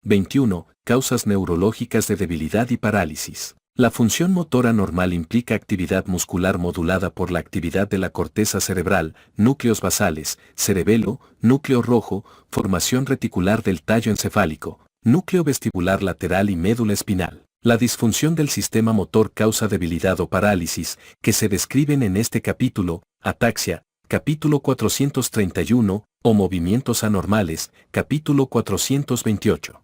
21. Causas neurológicas de debilidad y parálisis. La función motora normal implica actividad muscular modulada por la actividad de la corteza cerebral, núcleos basales, cerebelo, núcleo rojo, formación reticular del tallo encefálico, núcleo vestibular lateral y médula espinal. La disfunción del sistema motor causa debilidad o parálisis, que se describen en este capítulo, ataxia, capítulo 431, o movimientos anormales, capítulo 428.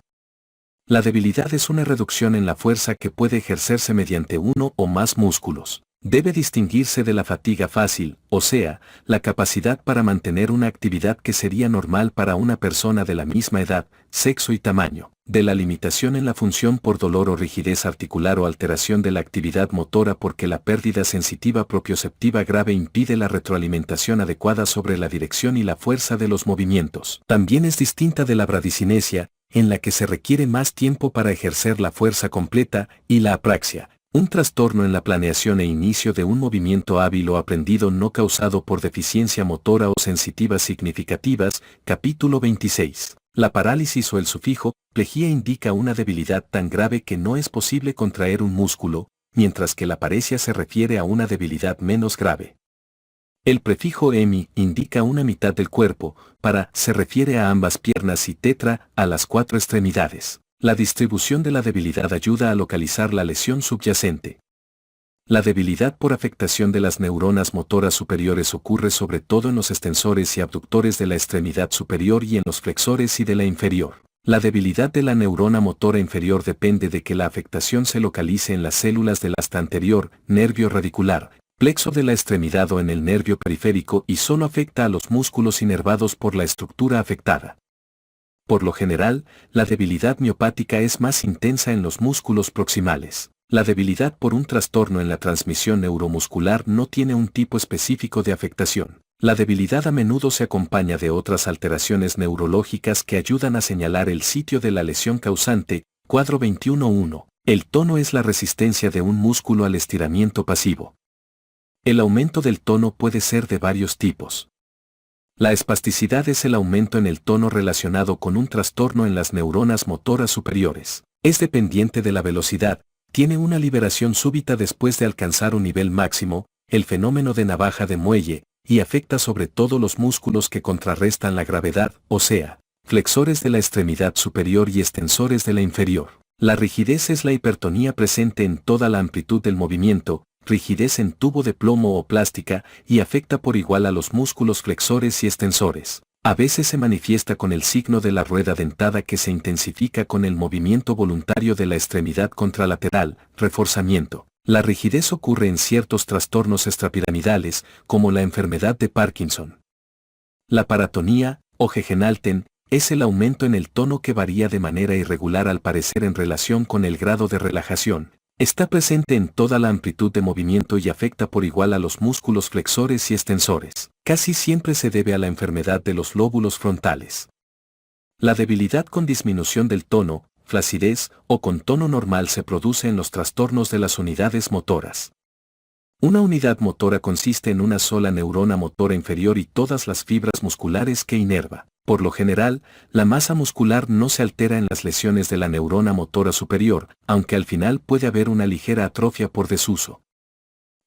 La debilidad es una reducción en la fuerza que puede ejercerse mediante uno o más músculos. Debe distinguirse de la fatiga fácil, o sea, la capacidad para mantener una actividad que sería normal para una persona de la misma edad, sexo y tamaño, de la limitación en la función por dolor o rigidez articular o alteración de la actividad motora porque la pérdida sensitiva propioceptiva grave impide la retroalimentación adecuada sobre la dirección y la fuerza de los movimientos. También es distinta de la bradicinesia, en la que se requiere más tiempo para ejercer la fuerza completa, y la apraxia, un trastorno en la planeación e inicio de un movimiento hábil o aprendido no causado por deficiencia motora o sensitivas significativas, capítulo 26. La parálisis o el sufijo, plejía indica una debilidad tan grave que no es posible contraer un músculo, mientras que la paresia se refiere a una debilidad menos grave. El prefijo hemi indica una mitad del cuerpo, para se refiere a ambas piernas y tetra a las 4 extremidades. La distribución de la debilidad ayuda a localizar la lesión subyacente. La debilidad por afectación de las neuronas motoras superiores ocurre sobre todo en los extensores y abductores de la extremidad superior y en los flexores y de la inferior. La debilidad de la neurona motora inferior depende de que la afectación se localice en las células del asta anterior, nervio radicular, plexo de la extremidad o en el nervio periférico y solo afecta a los músculos inervados por la estructura afectada. Por lo general, la debilidad miopática es más intensa en los músculos proximales. La debilidad por un trastorno en la transmisión neuromuscular no tiene un tipo específico de afectación. La debilidad a menudo se acompaña de otras alteraciones neurológicas que ayudan a señalar el sitio de la lesión causante, cuadro 21.1. El tono es la resistencia de un músculo al estiramiento pasivo. El aumento del tono puede ser de varios tipos. La espasticidad es el aumento en el tono relacionado con un trastorno en las neuronas motoras superiores. Es dependiente de la velocidad, tiene una liberación súbita después de alcanzar un nivel máximo, el fenómeno de navaja de muelle, y afecta sobre todo los músculos que contrarrestan la gravedad, o sea, flexores de la extremidad superior y extensores de la inferior. La rigidez es la hipertonía presente en toda la amplitud del movimiento, rigidez en tubo de plomo o plástica, y afecta por igual a los músculos flexores y extensores. A veces se manifiesta con el signo de la rueda dentada que se intensifica con el movimiento voluntario de la extremidad contralateral, reforzamiento. La rigidez ocurre en ciertos trastornos extrapiramidales, como la enfermedad de Parkinson. La paratonía, o Gegenhalten, es el aumento en el tono que varía de manera irregular al parecer en relación con el grado de relajación. Está presente en toda la amplitud de movimiento y afecta por igual a los músculos flexores y extensores. Casi siempre se debe a la enfermedad de los lóbulos frontales. La debilidad con disminución del tono, flacidez o con tono normal se produce en los trastornos de las unidades motoras. Una unidad motora consiste en una sola neurona motora inferior y todas las fibras musculares que inerva. Por lo general, la masa muscular no se altera en las lesiones de la neurona motora superior, aunque al final puede haber una ligera atrofia por desuso.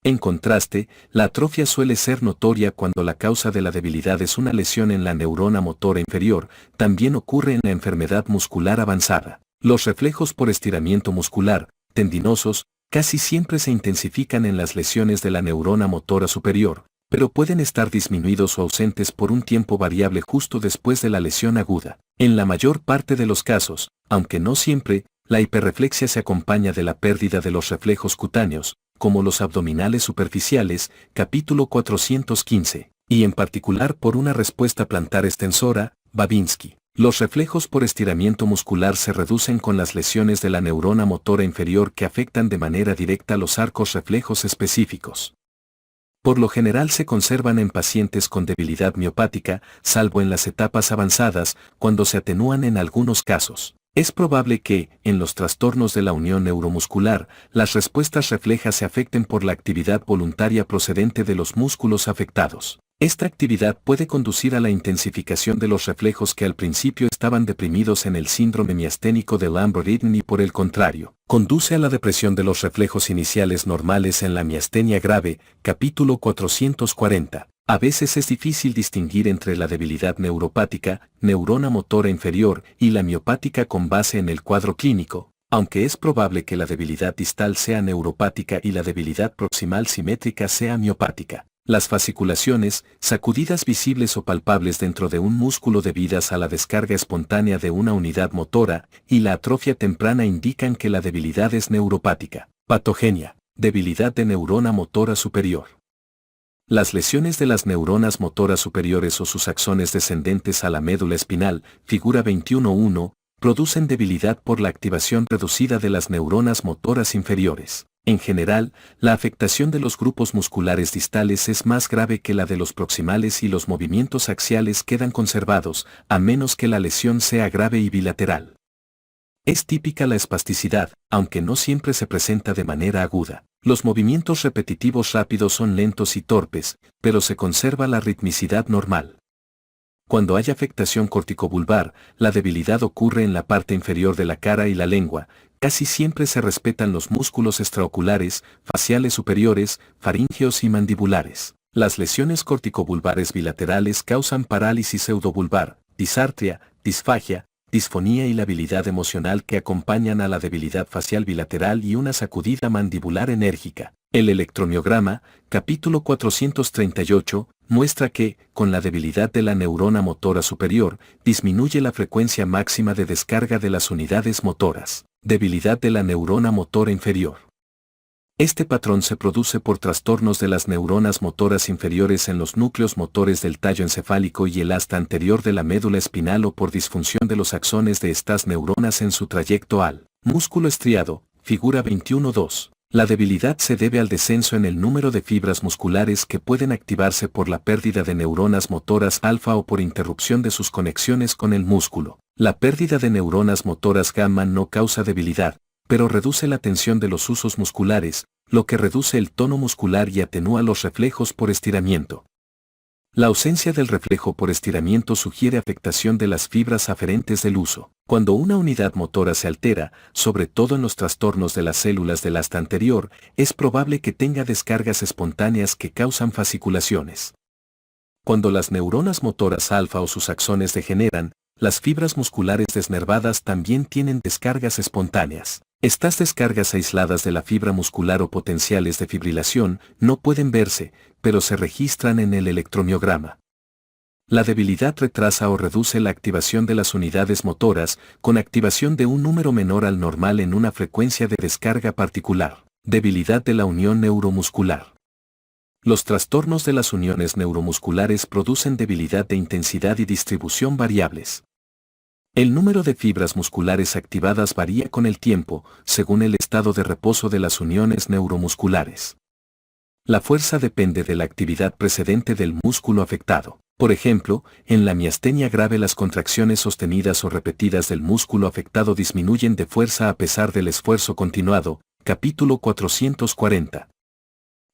En contraste, la atrofia suele ser notoria cuando la causa de la debilidad es una lesión en la neurona motora inferior, también ocurre en la enfermedad muscular avanzada. Los reflejos por estiramiento muscular, tendinosos, casi siempre se intensifican en las lesiones de la neurona motora superior, pero pueden estar disminuidos o ausentes por un tiempo variable justo después de la lesión aguda. En la mayor parte de los casos, aunque no siempre, la hiperreflexia se acompaña de la pérdida de los reflejos cutáneos, como los abdominales superficiales, capítulo 415, y en particular por una respuesta plantar extensora, Babinski. Los reflejos por estiramiento muscular se reducen con las lesiones de la neurona motora inferior que afectan de manera directa los arcos reflejos específicos. Por lo general se conservan en pacientes con debilidad miopática, salvo en las etapas avanzadas, cuando se atenúan en algunos casos. Es probable que, en los trastornos de la unión neuromuscular, las respuestas reflejas se afecten por la actividad voluntaria procedente de los músculos afectados. Esta actividad puede conducir a la intensificación de los reflejos que al principio estaban deprimidos en el síndrome miasténico de Lambert-Eaton y por el contrario, conduce a la depresión de los reflejos iniciales normales en la miastenia grave, capítulo 440. A veces es difícil distinguir entre la debilidad neuropática, neurona motora inferior, y la miopática con base en el cuadro clínico, aunque es probable que la debilidad distal sea neuropática y la debilidad proximal simétrica sea miopática. Las fasciculaciones, sacudidas visibles o palpables dentro de un músculo debidas a la descarga espontánea de una unidad motora, y la atrofia temprana indican que la debilidad es neuropática. Patogenia, debilidad de neurona motora superior. Las lesiones de las neuronas motoras superiores o sus axones descendentes a la médula espinal, figura 21.1, producen debilidad por la activación reducida de las neuronas motoras inferiores. En general, la afectación de los grupos musculares distales es más grave que la de los proximales y los movimientos axiales quedan conservados, a menos que la lesión sea grave y bilateral. Es típica la espasticidad, aunque no siempre se presenta de manera aguda. Los movimientos repetitivos rápidos son lentos y torpes, pero se conserva la ritmicidad normal. Cuando hay afectación corticobulbar, la debilidad ocurre en la parte inferior de la cara y la lengua. Casi siempre se respetan los músculos extraoculares, faciales superiores, faríngeos y mandibulares. Las lesiones corticobulbares bilaterales causan parálisis pseudobulbar, disartria, disfagia, disfonía y la habilidad emocional que acompañan a la debilidad facial bilateral y una sacudida mandibular enérgica. El electromiograma, capítulo 438, muestra que, con la debilidad de la neurona motora superior, disminuye la frecuencia máxima de descarga de las unidades motoras. Debilidad de la neurona motora inferior. Este patrón se produce por trastornos de las neuronas motoras inferiores en los núcleos motores del tallo encefálico y el asta anterior de la médula espinal o por disfunción de los axones de estas neuronas en su trayecto al músculo estriado, figura 21.2. La debilidad se debe al descenso en el número de fibras musculares que pueden activarse por la pérdida de neuronas motoras alfa o por interrupción de sus conexiones con el músculo. La pérdida de neuronas motoras gamma no causa debilidad, pero reduce la tensión de los usos musculares, lo que reduce el tono muscular y atenúa los reflejos por estiramiento. La ausencia del reflejo por estiramiento sugiere afectación de las fibras aferentes del uso. Cuando una unidad motora se altera, sobre todo en los trastornos de las células del asta anterior, es probable que tenga descargas espontáneas que causan fasciculaciones. Cuando las neuronas motoras alfa o sus axones degeneran, las fibras musculares desnervadas también tienen descargas espontáneas. Estas descargas aisladas de la fibra muscular o potenciales de fibrilación no pueden verse, pero se registran en el electromiograma. La debilidad retrasa o reduce la activación de las unidades motoras, con activación de un número menor al normal en una frecuencia de descarga particular. Debilidad de la unión neuromuscular. Los trastornos de las uniones neuromusculares producen debilidad de intensidad y distribución variables. El número de fibras musculares activadas varía con el tiempo, según el estado de reposo de las uniones neuromusculares. La fuerza depende de la actividad precedente del músculo afectado. Por ejemplo, en la miastenia grave las contracciones sostenidas o repetidas del músculo afectado disminuyen de fuerza a pesar del esfuerzo continuado, capítulo 440.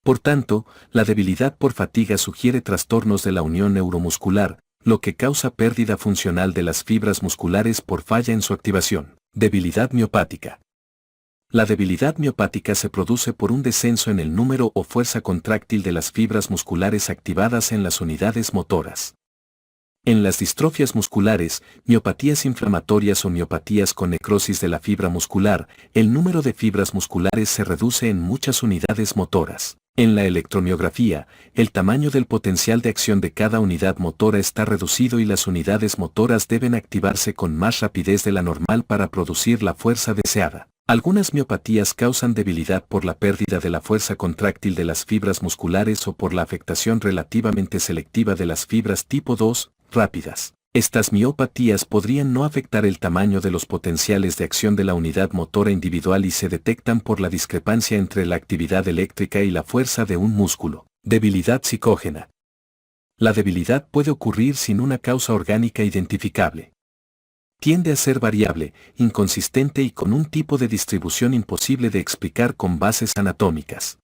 Por tanto, la debilidad por fatiga sugiere trastornos de la unión neuromuscular, lo que causa pérdida funcional de las fibras musculares por falla en su activación. Debilidad miopática. La debilidad miopática se produce por un descenso en el número o fuerza contráctil de las fibras musculares activadas en las unidades motoras. En las distrofias musculares, miopatías inflamatorias o miopatías con necrosis de la fibra muscular, el número de fibras musculares se reduce en muchas unidades motoras. En la electromiografía, el tamaño del potencial de acción de cada unidad motora está reducido y las unidades motoras deben activarse con más rapidez de la normal para producir la fuerza deseada. Algunas miopatías causan debilidad por la pérdida de la fuerza contráctil de las fibras musculares o por la afectación relativamente selectiva de las fibras tipo 2, rápidas. Estas miopatías podrían no afectar el tamaño de los potenciales de acción de la unidad motora individual y se detectan por la discrepancia entre la actividad eléctrica y la fuerza de un músculo. Debilidad psicógena. La debilidad puede ocurrir sin una causa orgánica identificable. Tiende a ser variable, inconsistente y con un tipo de distribución imposible de explicar con bases anatómicas.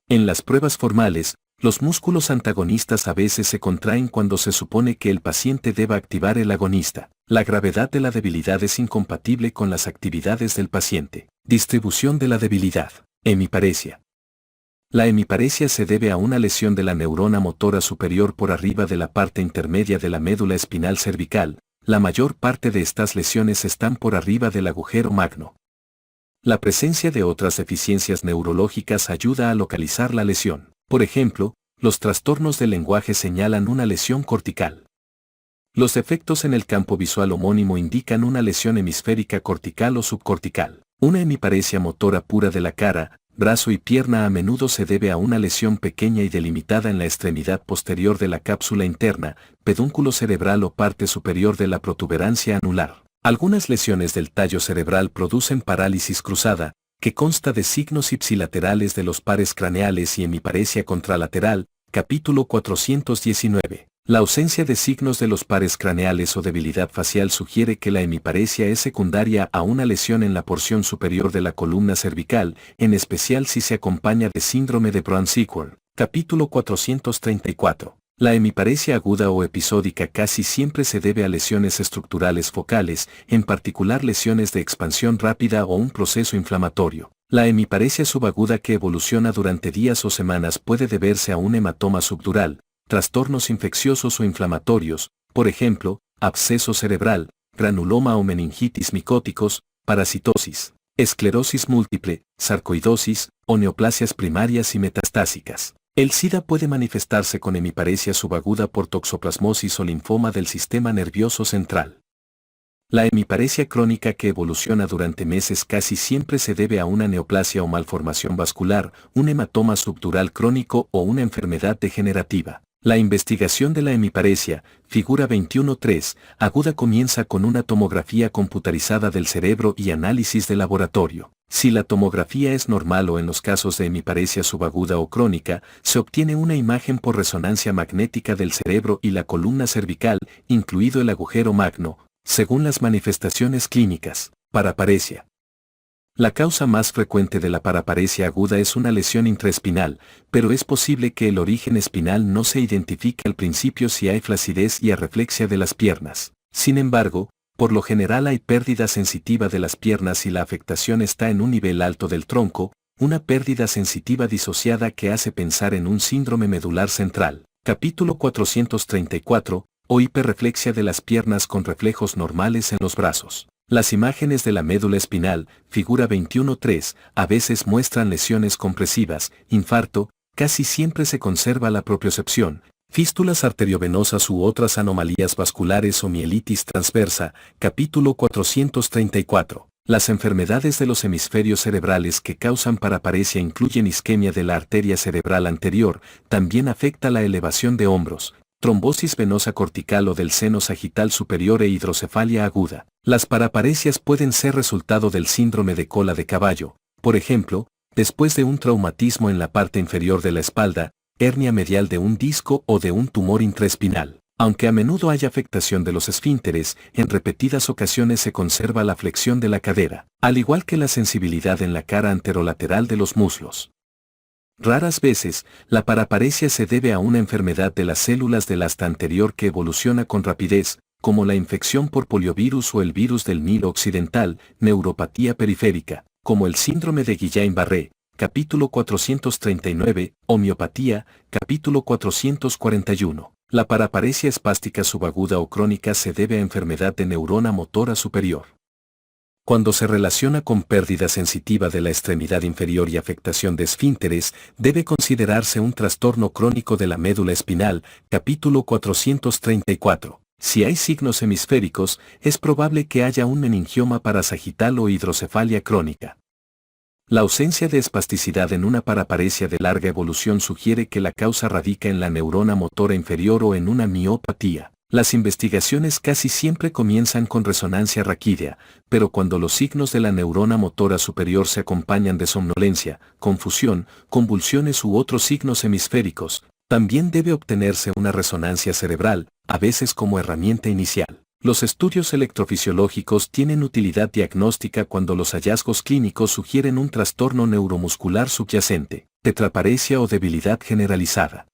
En las pruebas formales, Los músculos antagonistas a veces se contraen cuando se supone que el paciente deba activar el agonista. La gravedad de la debilidad es incompatible con las actividades del paciente. Distribución de la debilidad. Hemiparesia. La hemiparesia se debe a una lesión de la neurona motora superior por arriba de la parte intermedia de la médula espinal cervical. La mayor parte de estas lesiones están por arriba del agujero magno. La presencia de otras deficiencias neurológicas ayuda a localizar la lesión. Por ejemplo, los trastornos del lenguaje señalan una lesión cortical. Los efectos en el campo visual homónimo indican una lesión hemisférica cortical o subcortical. Una hemiparesia motora pura de la cara, brazo y pierna a menudo se debe a una lesión pequeña y delimitada en la extremidad posterior de la cápsula interna, pedúnculo cerebral o parte superior de la protuberancia anular. Algunas lesiones del tallo cerebral producen parálisis cruzada, que consta de signos ipsilaterales de los pares craneales y hemiparesia contralateral, capítulo 419. La ausencia de signos de los pares craneales o debilidad facial sugiere que la hemiparesia es secundaria a una lesión en la porción superior de la columna cervical, en especial si se acompaña de síndrome de Brown-Sequard, capítulo 434. La hemiparesia aguda o episódica casi siempre se debe a lesiones estructurales focales, en particular lesiones de expansión rápida o un proceso inflamatorio. La hemiparesia subaguda que evoluciona durante días o semanas puede deberse a un hematoma subdural, trastornos infecciosos o inflamatorios, por ejemplo, absceso cerebral, granuloma o meningitis micóticos, parasitosis, esclerosis múltiple, sarcoidosis, o neoplasias primarias y metastásicas. El SIDA puede manifestarse con hemiparesia subaguda por toxoplasmosis o linfoma del sistema nervioso central. La hemiparesia crónica que evoluciona durante meses casi siempre se debe a una neoplasia o malformación vascular, un hematoma subdural crónico o una enfermedad degenerativa. La investigación de la hemiparesia, figura 21.3, aguda comienza con una tomografía computarizada del cerebro y análisis de laboratorio. Si la tomografía es normal o en los casos de hemiparesia subaguda o crónica, se obtiene una imagen por resonancia magnética del cerebro y la columna cervical, incluido el agujero magno, según las manifestaciones clínicas. Paraparesia. La causa más frecuente de la paraparesia aguda es una lesión intraespinal, pero es posible que el origen espinal no se identifique al principio si hay flacidez y arreflexia de las piernas. Sin embargo, por lo general hay pérdida sensitiva de las piernas y la afectación está en un nivel alto del tronco, una pérdida sensitiva disociada que hace pensar en un síndrome medular central. Capítulo 434, o hiperreflexia de las piernas con reflejos normales en los brazos. Las imágenes de la médula espinal, figura 21.3, a veces muestran lesiones compresivas, infarto, casi siempre se conserva la propiocepción, fístulas arteriovenosas u otras anomalías vasculares o mielitis transversa, capítulo 434. Las enfermedades de los hemisferios cerebrales que causan paraparesia incluyen isquemia de la arteria cerebral anterior, también afecta la elevación de hombros, trombosis venosa cortical o del seno sagital superior e hidrocefalia aguda. Las paraparesias pueden ser resultado del síndrome de cola de caballo, por ejemplo, después de un traumatismo en la parte inferior de la espalda, hernia medial de un disco o de un tumor intraespinal. Aunque a menudo hay afectación de los esfínteres, en repetidas ocasiones se conserva la flexión de la cadera, al igual que la sensibilidad en la cara anterolateral de los muslos. Raras veces, la paraparesia se debe a una enfermedad de las células del asta anterior que evoluciona con rapidez, como la infección por poliovirus o el virus del Nilo occidental, neuropatía periférica, como el síndrome de Guillain-Barré, capítulo 439, o miopatía, capítulo 441. La paraparesia espástica subaguda o crónica se debe a enfermedad de neurona motora superior. Cuando se relaciona con pérdida sensitiva de la extremidad inferior y afectación de esfínteres, debe considerarse un trastorno crónico de la médula espinal, capítulo 434. Si hay signos hemisféricos, es probable que haya un meningioma parasagital o hidrocefalia crónica. La ausencia de espasticidad en una paraparesia de larga evolución sugiere que la causa radica en la neurona motora inferior o en una miopatía. Las investigaciones casi siempre comienzan con resonancia raquídea, pero cuando los signos de la neurona motora superior se acompañan de somnolencia, confusión, convulsiones u otros signos hemisféricos, también debe obtenerse una resonancia cerebral, a veces como herramienta inicial. Los estudios electrofisiológicos tienen utilidad diagnóstica cuando los hallazgos clínicos sugieren un trastorno neuromuscular subyacente, tetraparesia o debilidad generalizada.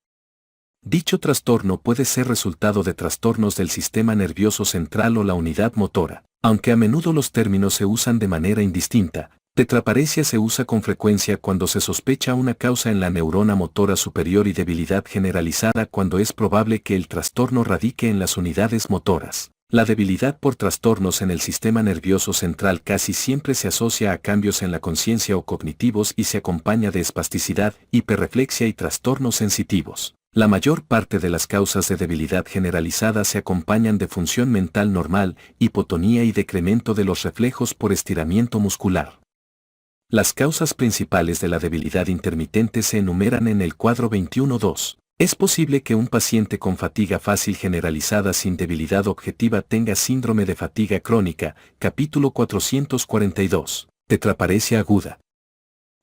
Dicho trastorno puede ser resultado de trastornos del sistema nervioso central o la unidad motora, aunque a menudo los términos se usan de manera indistinta. Tetraparesia se usa con frecuencia cuando se sospecha una causa en la neurona motora superior y debilidad generalizada cuando es probable que el trastorno radique en las unidades motoras. La debilidad por trastornos en el sistema nervioso central casi siempre se asocia a cambios en la conciencia o cognitivos y se acompaña de espasticidad, hiperreflexia y trastornos sensitivos. La mayor parte de las causas de debilidad generalizada se acompañan de función mental normal, hipotonía y decremento de los reflejos por estiramiento muscular. Las causas principales de la debilidad intermitente se enumeran en el cuadro 21.2. Es posible que un paciente con fatiga fácil generalizada sin debilidad objetiva tenga síndrome de fatiga crónica, capítulo 442, tetraparesia aguda.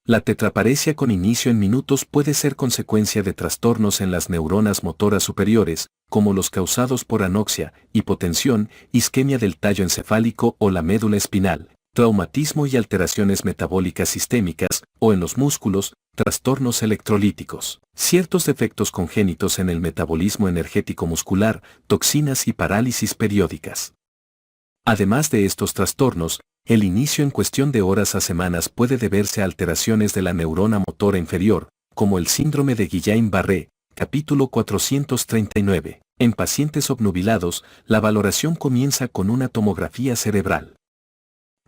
La tetraparesia con inicio en minutos puede ser consecuencia de trastornos en las neuronas motoras superiores, como los causados por anoxia, hipotensión, isquemia del tallo encefálico o la médula espinal, traumatismo y alteraciones metabólicas sistémicas, o en los músculos, trastornos electrolíticos, ciertos defectos congénitos en el metabolismo energético muscular, toxinas y parálisis periódicas. Además de estos trastornos, el inicio en cuestión de horas a semanas puede deberse a alteraciones de la neurona motora inferior, como el síndrome de Guillain-Barré, capítulo 439. En pacientes obnubilados, la valoración comienza con una tomografía cerebral.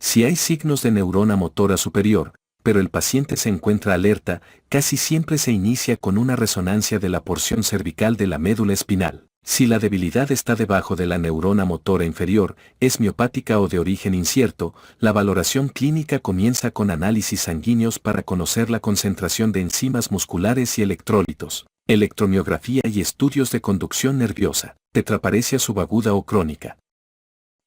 Si hay signos de neurona motora superior, pero el paciente se encuentra alerta, casi siempre se inicia con una resonancia de la porción cervical de la médula espinal. Si la debilidad está debajo de la neurona motora inferior, es miopática o de origen incierto, la valoración clínica comienza con análisis sanguíneos para conocer la concentración de enzimas musculares y electrólitos, electromiografía y estudios de conducción nerviosa, tetraparesia subaguda o crónica.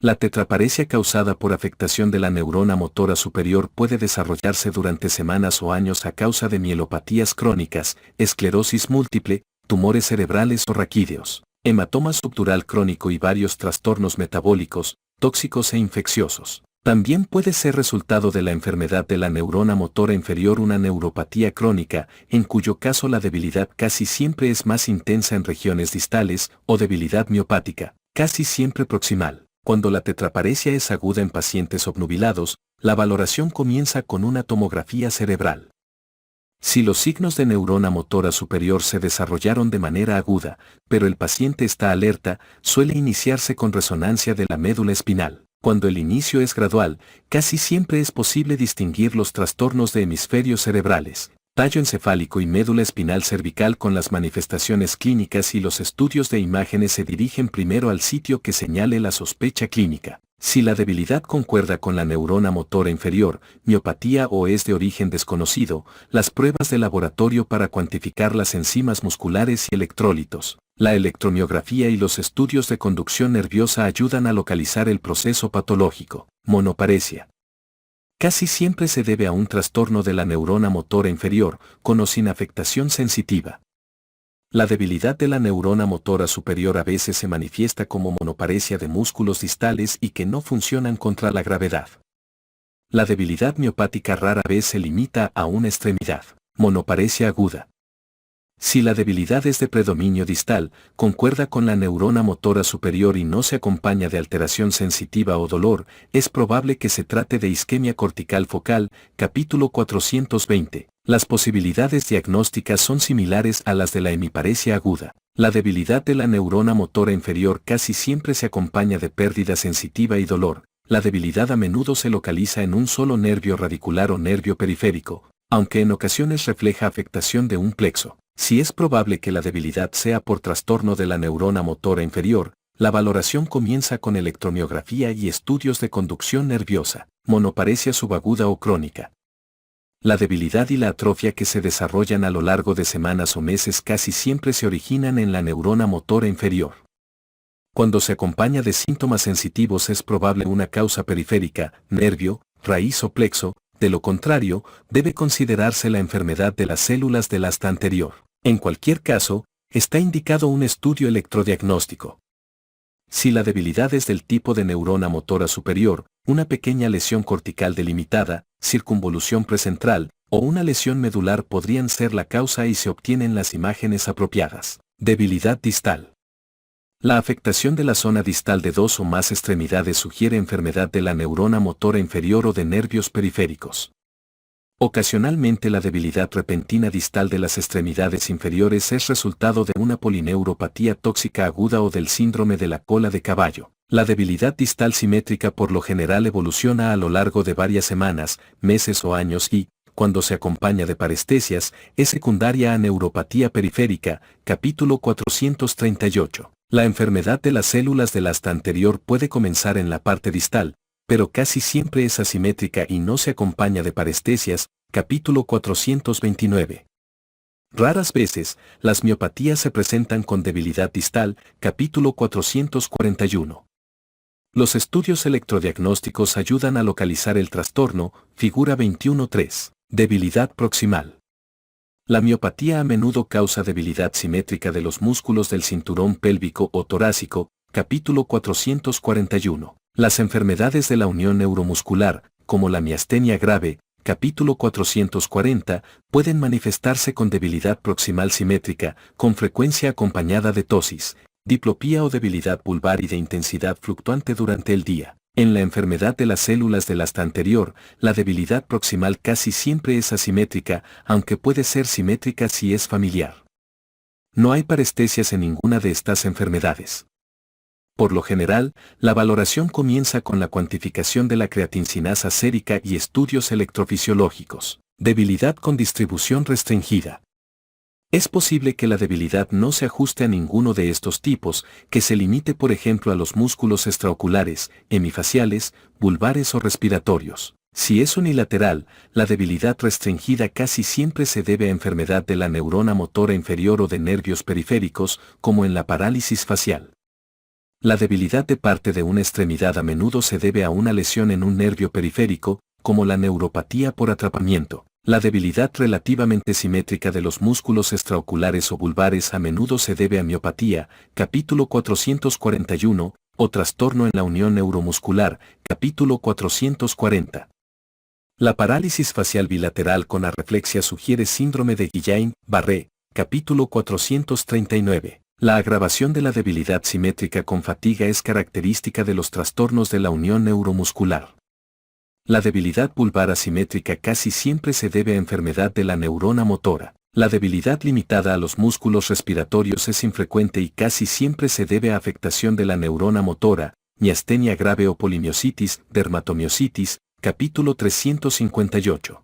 La tetraparesia causada por afectación de la neurona motora superior puede desarrollarse durante semanas o años a causa de mielopatías crónicas, esclerosis múltiple, tumores cerebrales o raquídeos, hematoma subdural crónico y varios trastornos metabólicos, tóxicos e infecciosos. También puede ser resultado de la enfermedad de la neurona motora inferior una neuropatía crónica, en cuyo caso la debilidad casi siempre es más intensa en regiones distales, o debilidad miopática, casi siempre proximal. Cuando la tetraparesia es aguda en pacientes obnubilados, la valoración comienza con una tomografía cerebral. Si los signos de neurona motora superior se desarrollaron de manera aguda, pero el paciente está alerta, suele iniciarse con resonancia de la médula espinal. Cuando el inicio es gradual, casi siempre es posible distinguir los trastornos de hemisferios cerebrales, tallo encefálico y médula espinal cervical con las manifestaciones clínicas y los estudios de imágenes se dirigen primero al sitio que señale la sospecha clínica. Si la debilidad concuerda con la neurona motora inferior, miopatía o es de origen desconocido, las pruebas de laboratorio para cuantificar las enzimas musculares y electrólitos, la electromiografía y los estudios de conducción nerviosa ayudan a localizar el proceso patológico. Monoparesia. Casi siempre se debe a un trastorno de la neurona motora inferior, con o sin afectación sensitiva. La debilidad de la neurona motora superior a veces se manifiesta como monoparesia de músculos distales y que no funcionan contra la gravedad. La debilidad miopática rara vez se limita a una extremidad. Monoparesia aguda. Si la debilidad es de predominio distal, concuerda con la neurona motora superior y no se acompaña de alteración sensitiva o dolor, es probable que se trate de isquemia cortical focal, capítulo 420. Las posibilidades diagnósticas son similares a las de la hemiparesia aguda. La debilidad de la neurona motora inferior casi siempre se acompaña de pérdida sensitiva y dolor. La debilidad a menudo se localiza en un solo nervio radicular o nervio periférico, aunque en ocasiones refleja afectación de un plexo. Si es probable que la debilidad sea por trastorno de la neurona motora inferior, la valoración comienza con electromiografía y estudios de conducción nerviosa, monoparesia subaguda o crónica. La debilidad y la atrofia que se desarrollan a lo largo de semanas o meses casi siempre se originan en la neurona motora inferior. Cuando se acompaña de síntomas sensitivos es probable una causa periférica, nervio, raíz o plexo. De lo contrario, debe considerarse la enfermedad de las células del asta anterior. En cualquier caso, está indicado un estudio electrodiagnóstico. Si la debilidad es del tipo de neurona motora superior, una pequeña lesión cortical delimitada, circunvolución precentral, o una lesión medular podrían ser la causa y se obtienen las imágenes apropiadas. Debilidad distal. La afectación de la zona distal de dos o más extremidades sugiere enfermedad de la neurona motora inferior o de nervios periféricos. Ocasionalmente la debilidad repentina distal de las extremidades inferiores es resultado de una polineuropatía tóxica aguda o del síndrome de la cola de caballo. La debilidad distal simétrica por lo general evoluciona a lo largo de varias semanas, meses o años y, cuando se acompaña de parestesias, es secundaria a neuropatía periférica, capítulo 438. La enfermedad de las células del asta anterior puede comenzar en la parte distal, pero casi siempre es asimétrica y no se acompaña de parestesias, capítulo 429. Raras veces, las miopatías se presentan con debilidad distal, capítulo 441. Los estudios electrodiagnósticos ayudan a localizar el trastorno, figura 21.3. Debilidad proximal. La miopatía a menudo causa debilidad simétrica de los músculos del cinturón pélvico o torácico, capítulo 441. Las enfermedades de la unión neuromuscular, como la miastenia grave, capítulo 440, pueden manifestarse con debilidad proximal simétrica, con frecuencia acompañada de tosis, diplopía o debilidad vulvar y de intensidad fluctuante durante el día. En la enfermedad de las células del asta anterior, la debilidad proximal casi siempre es asimétrica, aunque puede ser simétrica si es familiar. No hay parestesias en ninguna de estas enfermedades. Por lo general, la valoración comienza con la cuantificación de la creatincinasa sérica y estudios electrofisiológicos. Debilidad con distribución restringida. Es posible que la debilidad no se ajuste a ninguno de estos tipos, que se limite por ejemplo a los músculos extraoculares, hemifaciales, vulvares o respiratorios. Si es unilateral, la debilidad restringida casi siempre se debe a enfermedad de la neurona motora inferior o de nervios periféricos, como en la parálisis facial. La debilidad de parte de una extremidad a menudo se debe a una lesión en un nervio periférico, como la neuropatía por atrapamiento. La debilidad relativamente simétrica de los músculos extraoculares o vulvares a menudo se debe a miopatía, capítulo 441, o trastorno en la unión neuromuscular, capítulo 440. La parálisis facial bilateral con arreflexia sugiere síndrome de Guillain-Barré, capítulo 439. La agravación de la debilidad simétrica con fatiga es característica de los trastornos de la unión neuromuscular. La debilidad vulvar asimétrica casi siempre se debe a enfermedad de la neurona motora. La debilidad limitada a los músculos respiratorios es infrecuente y casi siempre se debe a afectación de la neurona motora, miastenia grave o polimiositis, dermatomiositis, capítulo 358.